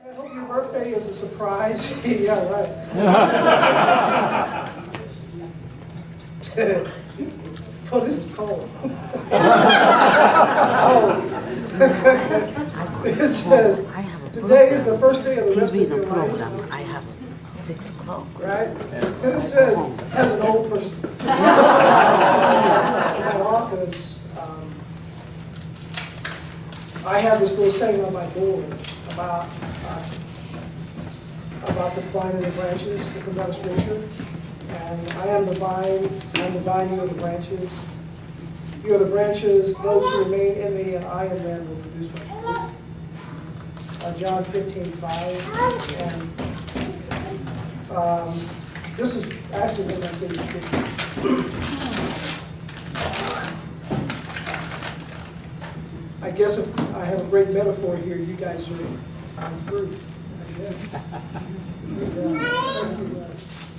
I hope your birthday is a surprise. Yeah, right. Oh, this is cold. It says, today is the first day of the rest of your life. I have 6 o'clock. Right? And it says, as an old person. In my office, I have this little saying on my board about the vine and the branches that comes out of Scripture. And I am the vine, you are the branches. You are the branches, those who remain in me, and I in them will produce much fruit. John 15:5. And this is actually one of my favorite scriptures. I guess if I have a great metaphor here, you guys are fruit.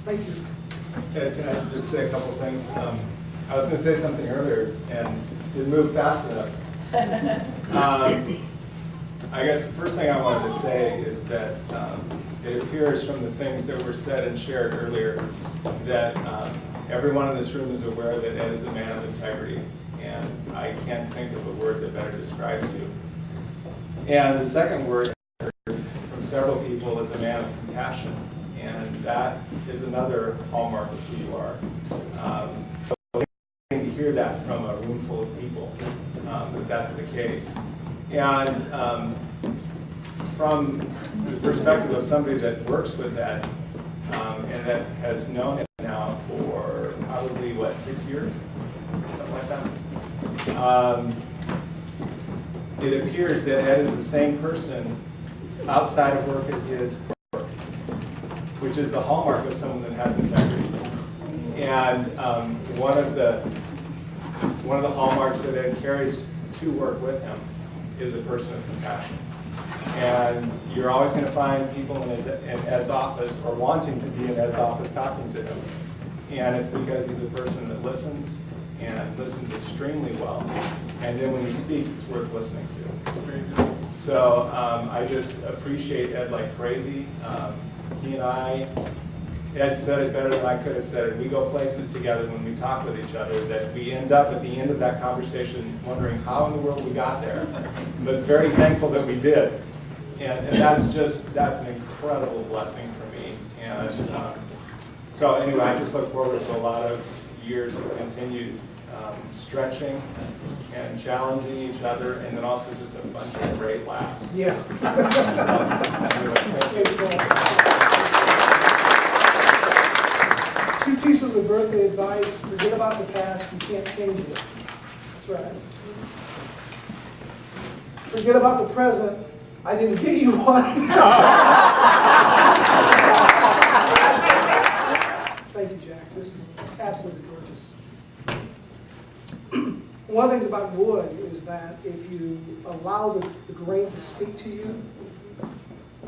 Thank you. Can I just say a couple of things? I was going to say something earlier and didn't move fast enough. I guess the first thing I wanted to say is that it appears from the things that were said and shared earlier that everyone in this room is aware that Ed is a man of integrity, and I can't think of a word that better describes you. And the second word I heard from several people is a man of compassion, and that is another hallmark of who you are. To hear that from a room full of people, that that's the case. And from the perspective of somebody that works with Ed, and that has known him now for probably, 6 years? Something like that. It appears that Ed is the same person outside of work as he is at work, which is the hallmark of someone that has integrity. And one of the hallmarks that Ed carries to work with him is a person of compassion. And you're always going to find people in Ed's office, or wanting to be in Ed's office, talking to him. And it's because he's a person that listens, and listens extremely well. And then when he speaks, it's worth listening to. So I just appreciate Ed like crazy. He and I, Ed said it better than I could have said it. We go places together when we talk with each other that we end up at the end of that conversation wondering how in the world we got there, but very thankful that we did. And that's an incredible blessing for me. And so anyway, I just look forward to a lot of years of continued stretching and challenging each other, and then also just a bunch of great laughs. Yeah. Two pieces of birthday advice. Forget about the past. You can't change it. That's right. Forget about the present. I didn't get you one. Thank you, Jack. This is absolutely gorgeous. One of the things about wood is that if you allow the grain to speak to you,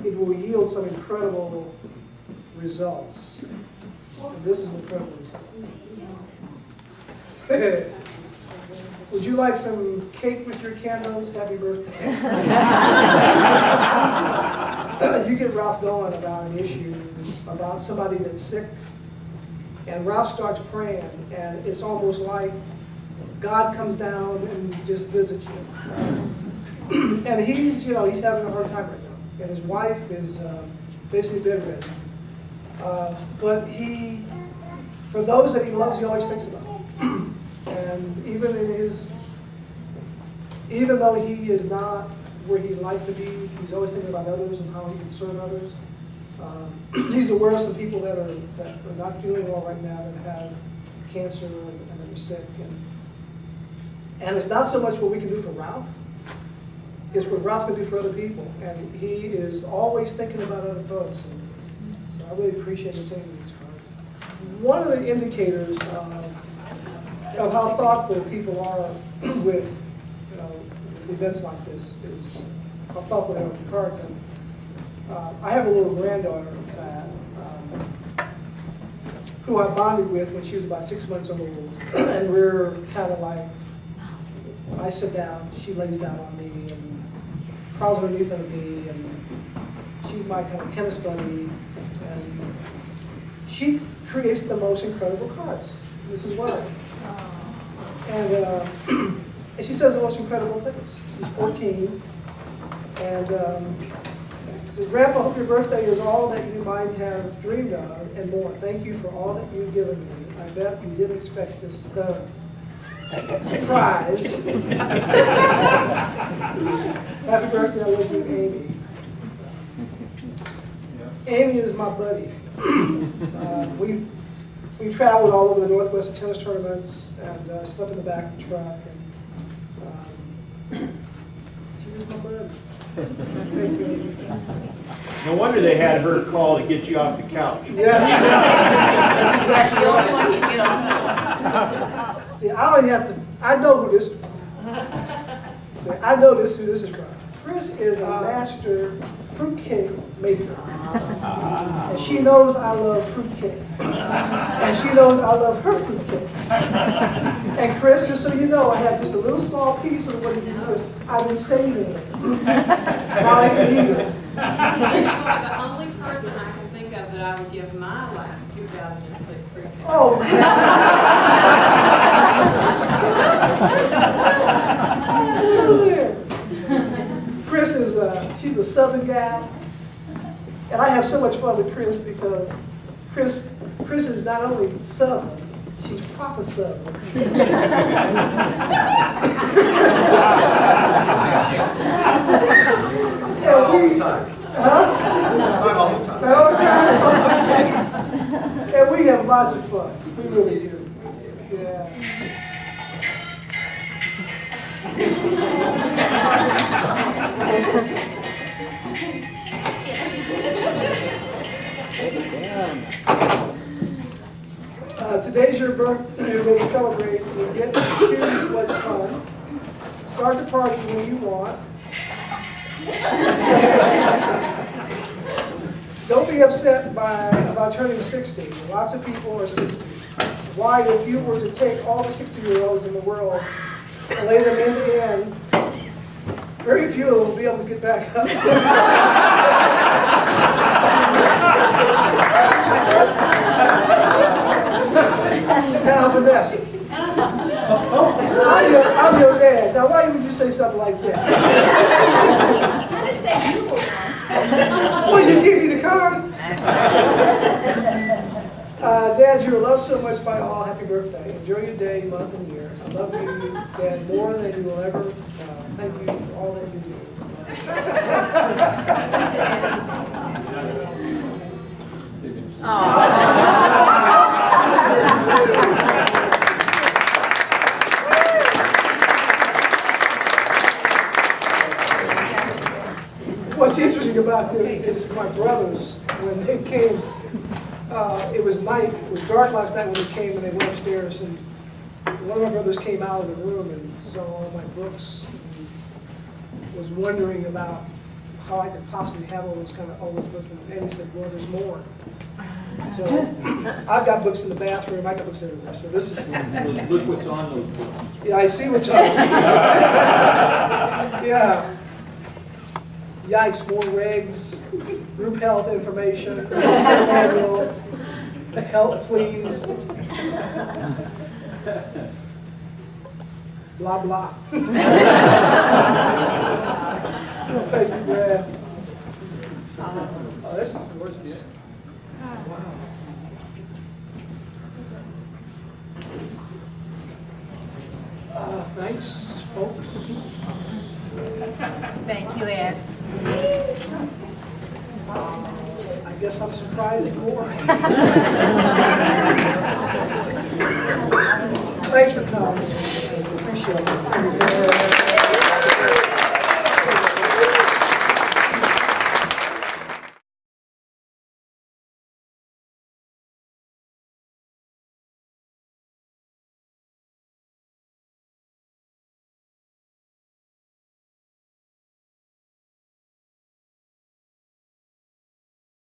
it will yield some incredible results. And this is incredible result. Would you like some cake with your candles? Happy birthday. You get Ralph going about an issue, about somebody that's sick, and Ralph starts praying, and it's almost like God comes down and just visits you. And he's having a hard time right now, and his wife is basically bedridden. But for those that he loves, he always thinks about them. And even though he is not where he'd like to be, he's always thinking about others and how he can serve others. He's aware of some people that are not feeling well right now, that have cancer and that are sick. And it's not so much what we can do for Ralph, it's what Ralph can do for other people. And he is always thinking about other folks. And so I really appreciate him saying these cards. One of the indicators of how thoughtful people are with events like this is how thoughtful they are with the cards. And I have a little granddaughter who I bonded with when she was about 6 months old, and we're kind of like, I sit down, she lays down on me and crawls underneath of me, and she's my kind of tennis buddy, and she creates the most incredible cards. This is one of them. And she says the most incredible things. She's 14, and she says, "Grandpa, I hope your birthday is all that you might have dreamed of and more. Thank you for all that you've given me. I bet you didn't expect this surprise." Happy birthday, I love you, Amy. Amy is my buddy. We traveled all over the Northwest at tennis tournaments and slept in the back of the truck. And she was my buddy. Thank you, Amy. No wonder they had her call to get you off the couch. Yeah, that's exactly The only right. one you get on. See, I don't even have to. I know who this is from. See, I know who this is from. Chris is a master fruitcake maker. And she knows I love fruitcake. And she knows I love her fruitcake. And Chris, just so you know, I have just a little small piece of what you do is I've been saving it. Now I can eat it. You are the only person I can think of that I would give my last 2006 fruitcake. Oh, Chris is, she's a Southern gal. And I have so much fun with Chris because Chris is not only Southern, she's proper Southern. All the time. Huh? Not all the time. And we have lots of fun. We really do. Yeah. Today's your birthday to celebrate. You get to choose what's fun. Start the party when you want. Don't be upset about turning 60. Lots of people are 60. Why, if you were to take all the 60-year-olds in the world and lay them end to end, very few of them will be able to get back up. Now, Vanessa. I'm your dad. Now, why would you say something like that? They say you were one. Well, you give me the card. Dad, you're loved so much by all. Happy birthday. Enjoy your day, month, and year. I love you, Dad, more than you will ever. Thank you for all that you do. What's interesting about this is my brothers, when they came, it was night, it was dark last night when they came and they went upstairs, and one of my brothers came out of the room and saw all my books and was wondering about how I could possibly have all those books, and he said, well, there's more. So I've got books in the bathroom, I got books everywhere, so this is... Look what's on those books. Yeah, I see what's on. Yeah. Yikes, more regs, group health information, manual, help please, blah, blah. Thank you, Brad. Oh, this is gorgeous. Wow. Thanks, folks. Thank you, Ed. I guess I'm surprised more.